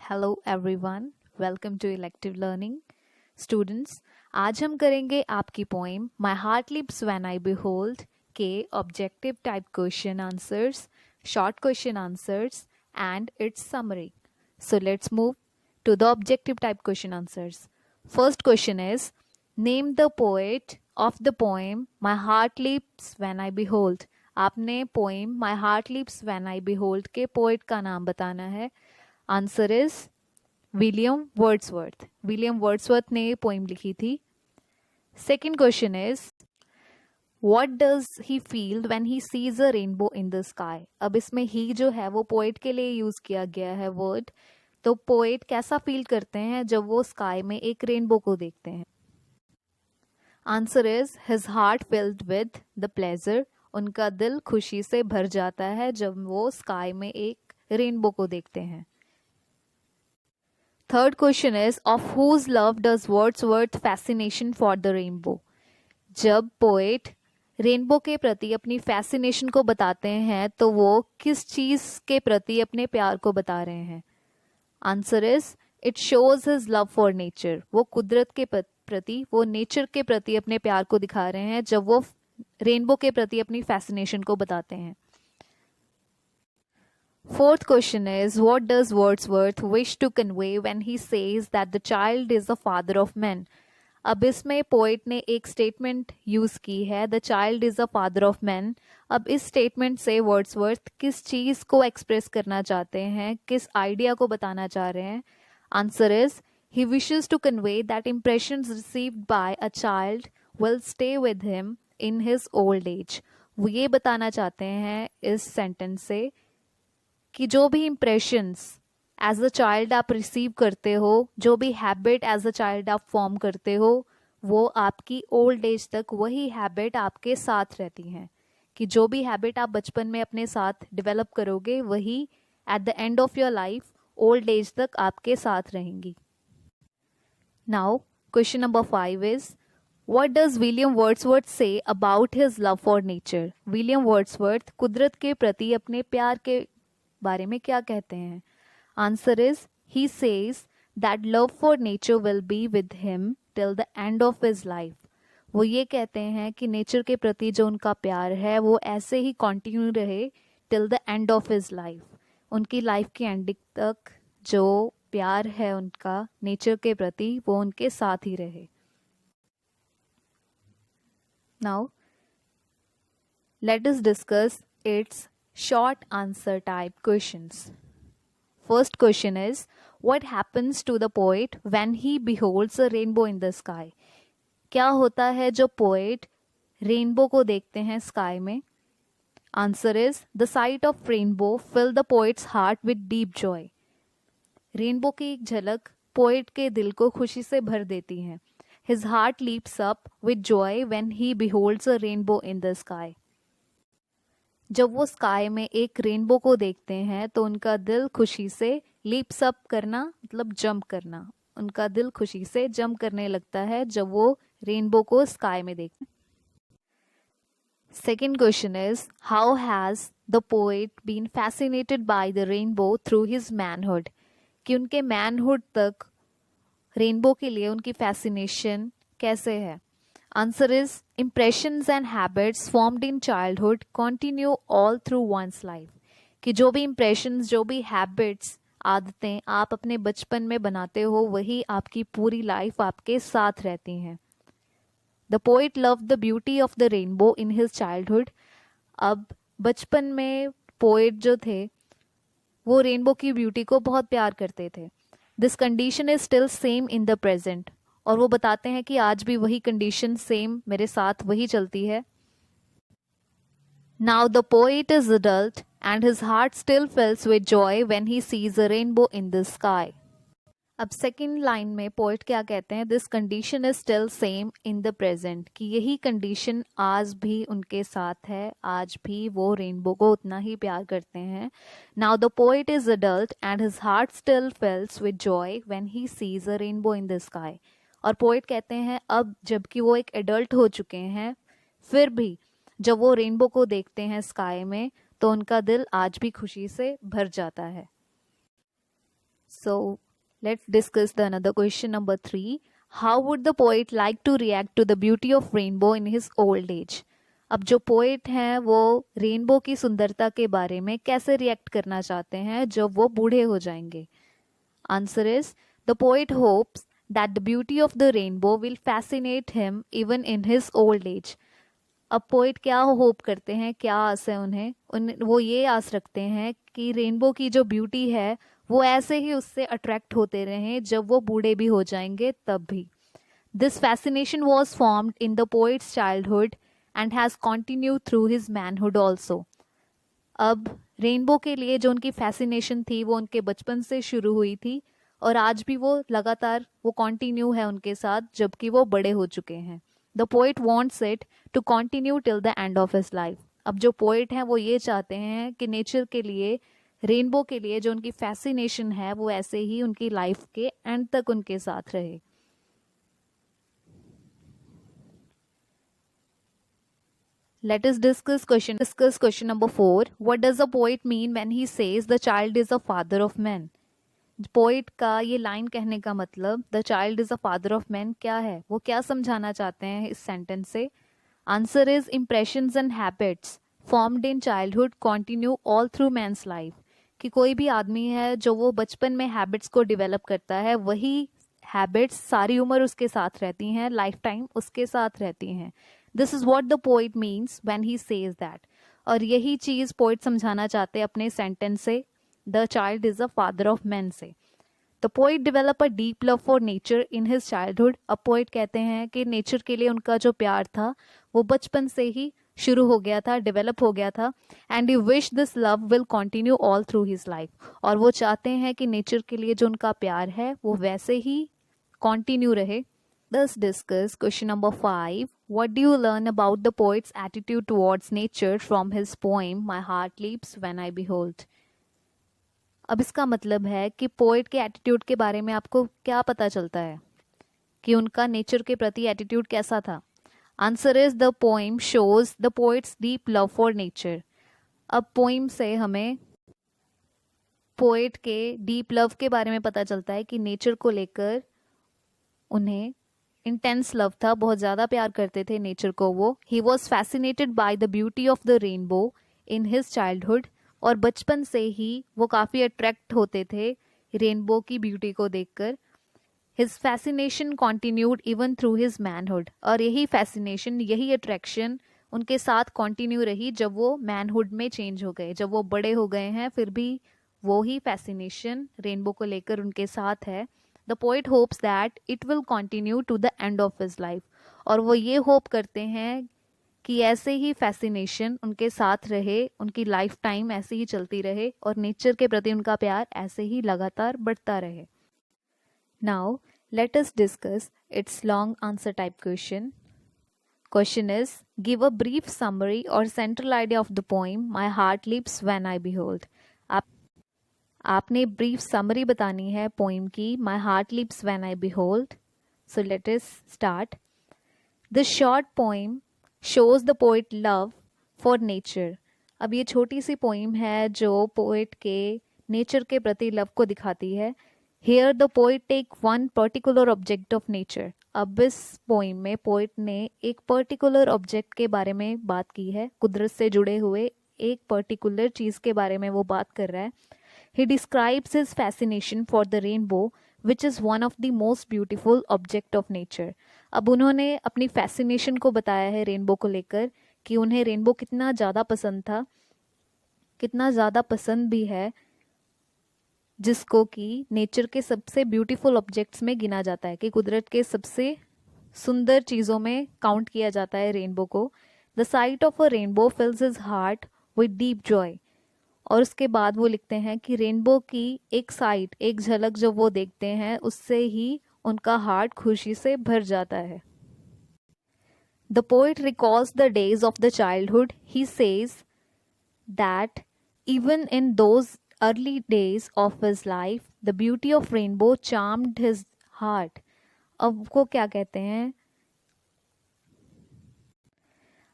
Hello everyone, welcome to elective learning. Students, आज हम करेंगे आपकी poem my heart leaps when I behold के objective type question answers, short question answers and its summary. So let's move to the objective type question answers. First question is, name the poet of the poem My Heart Leaps When I Behold. आपने poem My Heart Leaps When I Behold के poet का नाम बताना है. Answer is William Wordsworth. William Wordsworth ने ये poem लिखी थी. Second question is what does he feel when he sees a rainbow in the sky. अब इसमें ही जो है वो पोएट के लिए यूज किया गया है वर्ड. तो पोएट कैसा फील करते हैं जब वो स्काई में एक रेनबो को देखते हैं. Answer is his heart filled with the pleasure. उनका दिल खुशी से भर जाता है जब वो स्काई में एक रेनबो को देखते हैं. Third question is of whose love does Wordsworth fascination for the rainbow. जब पोएट रेनबो के प्रति अपनी फैसिनेशन को बताते हैं तो वो किस चीज के प्रति अपने प्यार को बता रहे हैं. Answer is it shows his love for nature. वो कुदरत के प्रति, वो नेचर के प्रति अपने प्यार को दिखा रहे हैं जब वो रेनबो के प्रति अपनी फैसिनेशन को बताते हैं. Fourth question is, what does Wordsworth wish to convey when he says that the child is the father of men? अब इसमें पोएट ने एक स्टेटमेंट यूज की है, the child is the father of man. अब इस स्टेटमेंट से Wordsworth किस चीज को एक्सप्रेस करना चाहते हैं, किस आइडिया को बताना चाह रहे हैं. Answer is he wishes to convey that impressions received by a child will stay with him in his old age. वो ये बताना चाहते हैं इस सेंटेंस से कि जो भी इम्प्रेशंस एज अ चाइल्ड आप रिसीव करते हो, जो भी हैबिट एज अ चाइल्ड आप फॉर्म करते हो, वो आपकी ओल्ड एज तक वही हैबिट आपके साथ रहती हैं. कि जो भी हैबिट आप बचपन में अपने साथ डेवलप करोगे वही at the end of your life old age तक आपके साथ रहेंगी. Now question number 5 is what does William Wordsworth say about his love for nature. William Wordsworth कुदरत के प्रति अपने प्यार के बारे में क्या कहते हैं. Answer is he says that love for nature will be with him till the end of his life. वो ये कहते हैं कि नेचर के प्रति जो उनका प्यार है वो ऐसे ही कंटिन्यू रहे till the end of his life. उनकी लाइफ की एंडिंग तक जो प्यार है उनका नेचर के प्रति वो उनके साथ ही रहे. Now let us discuss it's short answer type questions. First question is, what happens to the poet when he beholds a rainbow in the sky? क्या होता है जो पोएट रेनबो को देखते हैं स्काई में. Answer is the sight of rainbow fill the poet's heart with deep joy. Rainbow की एक झलक पोएट के दिल को खुशी से भर देती है. His heart leaps up with joy when he beholds a rainbow in the sky. जब वो स्काई में एक रेनबो को देखते हैं तो उनका दिल खुशी से लीप्स अप करना मतलब जंप करना, उनका दिल खुशी से जंप करने लगता है जब वो रेनबो को स्काई में देखते हैं. Second question is how has the poet been fascinated by the rainbow through his manhood. कि उनके मैनहुड तक रेनबो के लिए उनकी फैसिनेशन कैसे है. Answer is impressions and habits formed in childhood continue all through one's life. कि जो भी impressions, जो भी habits, आदतें आप अपने बचपन में बनाते हो वही आपकी पूरी लाइफ आपके साथ रहती हैं. The poet loved the beauty of the rainbow in his childhood. अब बचपन में पोएट जो थे वो रेनबो की ब्यूटी को बहुत प्यार करते थे. This condition is still same in the present. और वो बताते हैं कि आज भी वही कंडीशन सेम मेरे साथ वही चलती है. Now the poet is adult and his heart still fills with joy when he sees a rainbow in the sky. अब सेकेंड लाइन में पोएट क्या कहते हैं, this condition is still same in the present. कि यही condition आज भी उनके साथ है, आज भी वो रेनबो को उतना ही प्यार करते हैं. Now the poet is adult and his heart still fills with joy when he sees a rainbow in the sky. और पोएट कहते हैं अब जबकि वो एक एडल्ट हो चुके हैं फिर भी जब वो रेनबो को देखते हैं स्काई में तो उनका दिल आज भी खुशी से भर जाता है. So let's discuss the another question number 3. How would the poet like to react to the beauty of rainbow in his old age? अब जो पोएट हैं वो रेनबो की सुंदरता के बारे में कैसे रिएक्ट करना चाहते हैं जब वो बूढ़े हो जाएंगे? Answer is the poet hopes that the beauty of the rainbow will fascinate him even in his old as. अब पोइट क्या होप करते हैं, क्या आस है वो ये आस रखते हैं कि रेनबो की जो ब्यूटी है वो ऐसे ही उससे अट्रैक्ट होते रहें जब वो बूढ़े भी हो जाएंगे तब भी. This fascination was formed in the poets childhood and has continue through his manhood also. अब रेनबो के लिए जो उनकी फैसिनेशन थी वो उनके बचपन से शुरू हुई थी और आज भी वो लगातार वो कॉन्टिन्यू है उनके साथ जबकि वो बड़े हो चुके हैं. The poet wants it to continue till the end of his life. अब जो पोइट हैं वो ये चाहते हैं कि नेचर के लिए, रेनबो के लिए जो उनकी फैसिनेशन है वो ऐसे ही उनकी लाइफ के एंड तक उनके साथ रहे. Let us discuss question number 4. What does a poet mean when he says the child is a father of men? Poet का ये लाइन कहने का मतलब the child is a father of man क्या है, वो क्या समझाना चाहते हैं इस सेंटेंस से? Answer is impressions and habits formed in childhood continue all through man's life. कि कोई भी आदमी है जो वो बचपन में हैबिट्स को डेवलप करता है, वही हैबिट्स सारी उम्र उसके साथ रहती हैं, लाइफ टाइम उसके साथ रहती हैं. This is what the poet means when he says that. और यही चीज पोइट समझाना चाहते हैं अपने सेंटेंस से the child is a father of man से. The poet develop a deep love for nature in his childhood. अब पोइट कहते हैं कि नेचर के लिए उनका जो प्यार था वो बचपन से ही शुरू हो गया था, डेवलप हो गया था. And you wish this love will continue all through his life. और वो चाहते हैं कि नेचर के लिए जो उनका प्यार है वो वैसे ही कंटिन्यू रहे. Let's discuss question number 5. What do you learn about the poet's attitude towards nature from his poem My Heart Leaps When I Behold? अब इसका मतलब है कि पोएट के एटीट्यूड के बारे में आपको क्या पता चलता है कि उनका नेचर के प्रति एटीट्यूड कैसा था? Answer is the poem shows the poets deep love for nature. अब पोएम से हमें पोएट के डीप लव के बारे में पता चलता है कि नेचर को लेकर उन्हें इंटेंस लव था, बहुत ज़्यादा प्यार करते थे नेचर को वो. He was fascinated by the beauty of the rainbow in his childhood. और बचपन से ही वो काफ़ी अट्रैक्ट होते थे रेनबो की ब्यूटी को देखकर. His fascination continued even through his manhood. और यही फैसिनेशन, यही अट्रैक्शन उनके साथ कॉन्टिन्यू रही जब वो मैनहुड में चेंज हो गए, जब वो बड़े हो गए हैं फिर भी वो ही फैसिनेशन रेनबो को लेकर उनके साथ है. The poet hopes that it will continue to the end of his life. और वो ये होप करते हैं कि ऐसे ही फैसिनेशन उनके साथ रहे, उनकी लाइफ टाइम ऐसे ही चलती रहे और नेचर के प्रति उनका प्यार ऐसे ही लगातार बढ़ता रहे. Now let us discuss its long answer type question. Question is give a brief summary और central idea of the poem my heart leaps when I behold. आपने ब्रीफ समरी बतानी है पोइम की my heart leaps when I behold. So let us start. The short poem shows the poet love for nature. अब ये छोटी सी poem है जो poet के नेचर के प्रति लव को दिखाती है. Here the poet take one particular object of nature. अब इस पोइम में पोएट ने एक पर्टिकुलर ऑब्जेक्ट के बारे में बात की है, कुदरत से जुड़े हुए एक पर्टिकुलर चीज़ के बारे में वो बात कर रहा है. He describes his fascination for the rainbow, which is one of the most beautiful object of nature. अब उन्होंने अपनी फैसिनेशन को बताया है रेनबो को लेकर कि उन्हें रेनबो कितना ज़्यादा पसंद था, कितना ज़्यादा पसंद भी है, जिसको कि नेचर के सबसे ब्यूटीफुल ऑब्जेक्ट्स में गिना जाता है, कि कुदरत के सबसे सुंदर चीज़ों में काउंट किया जाता है रेनबो को. The sight of a rainbow fills his heart with deep joy. और उसके बाद वो लिखते हैं कि रेनबो की एक साइट, एक झलक जब वो देखते हैं उससे ही उनका हार्ट खुशी से भर जाता है. The poet recalls the days of the childhood. He says that even in those early days of his life the beauty of rainbow charmed his heart. अब वो क्या कहते हैं,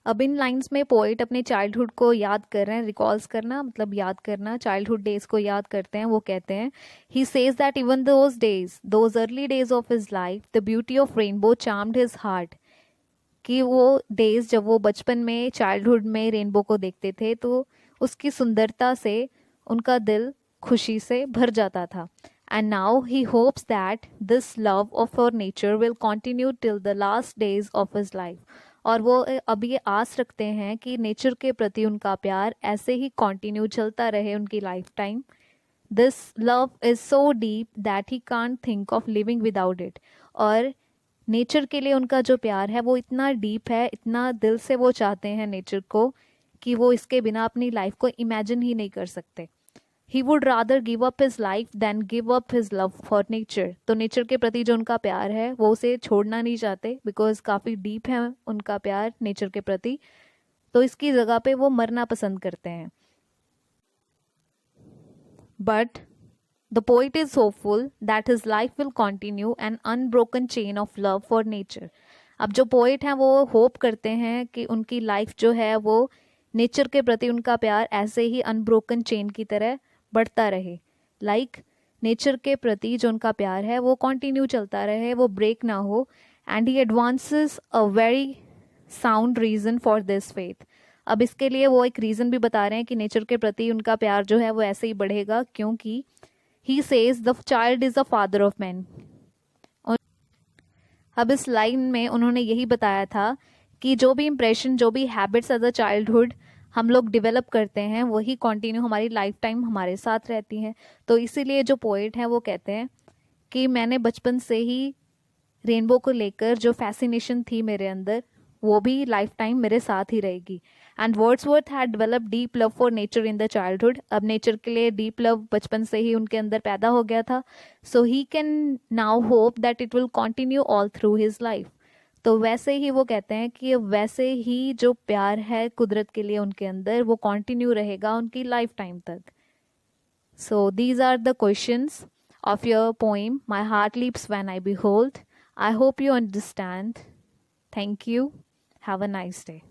अब इन लाइंस में पोइट अपने चाइल्डहुड को याद कर रहे हैं, रिकॉल्स करना मतलब याद करना, चाइल्डहुड डेज को याद करते हैं। वो कहते हैं, he says that even those days, those early days of his life, the beauty of rainbow charmed his heart. कि वो डेज जब वो बचपन में चाइल्डहुड में रेनबो को देखते थे तो उसकी सुंदरता से उनका दिल खुशी से भर जाता था। And now he hopes that this love of our nature will continue till the last days of his life. और वो अब ये आस रखते हैं कि नेचर के प्रति उनका प्यार ऐसे ही कंटिन्यू चलता रहे उनकी life time. This love is so deep that he can't think of living without it. और नेचर के लिए उनका जो प्यार है वो इतना डीप है, इतना दिल से वो चाहते हैं नेचर को कि वो इसके बिना अपनी लाइफ को इमेजिन ही नहीं कर सकते। He would rather give up his life than give up his love for nature. तो नेचर के प्रति जो उनका प्यार है वो उसे छोड़ना नहीं चाहते, बिकॉज काफ़ी डीप है उनका प्यार नेचर के प्रति। तो इसकी जगह पे वो मरना पसंद करते हैं। But the poet is hopeful that his life will continue an unbroken chain of love for nature. अब जो पोइट हैं वो होप करते हैं कि उनकी लाइफ जो है वो नेचर के प्रति उनका प्यार ऐसे ही अनब्रोकन चेन की तरह बढ़ता रहे। नेचर के प्रति जो उनका प्यार है वो कंटिन्यू चलता रहे, वो ब्रेक ना हो। And he advances a very sound reason for this faith. अब इसके लिए वो एक रीजन भी बता रहे हैं कि नेचर के प्रति उनका प्यार जो है वो ऐसे ही बढ़ेगा, क्योंकि He says the child is the father of men. अब इस लाइन में उन्होंने यही बताया था कि जो भी इम्प्रेशन, जो भी हैबिट्स एज अ चाइल्डहुड हम लोग डेवलप करते हैं वही कंटिन्यू हमारी लाइफ टाइम हमारे साथ रहती हैं। तो इसीलिए जो पोइट हैं वो कहते हैं कि मैंने बचपन से ही रेनबो को लेकर जो फैसिनेशन थी मेरे अंदर वो भी लाइफ टाइम मेरे साथ ही रहेगी। And Wordsworth had develop deep love for nature in the childhood. अब नेचर के लिए डीप लव बचपन से ही उनके अंदर पैदा हो गया था। So he can now hope that it will continue all through his life. तो वैसे ही वो कहते हैं कि वैसे ही जो प्यार है कुदरत के लिए उनके अंदर वो कंटिन्यू रहेगा उनकी लाइफ टाइम तक। So these are the questions of your poem, My Heart Leaps When I Behold. I hope you understand. Thank you. Have a nice day.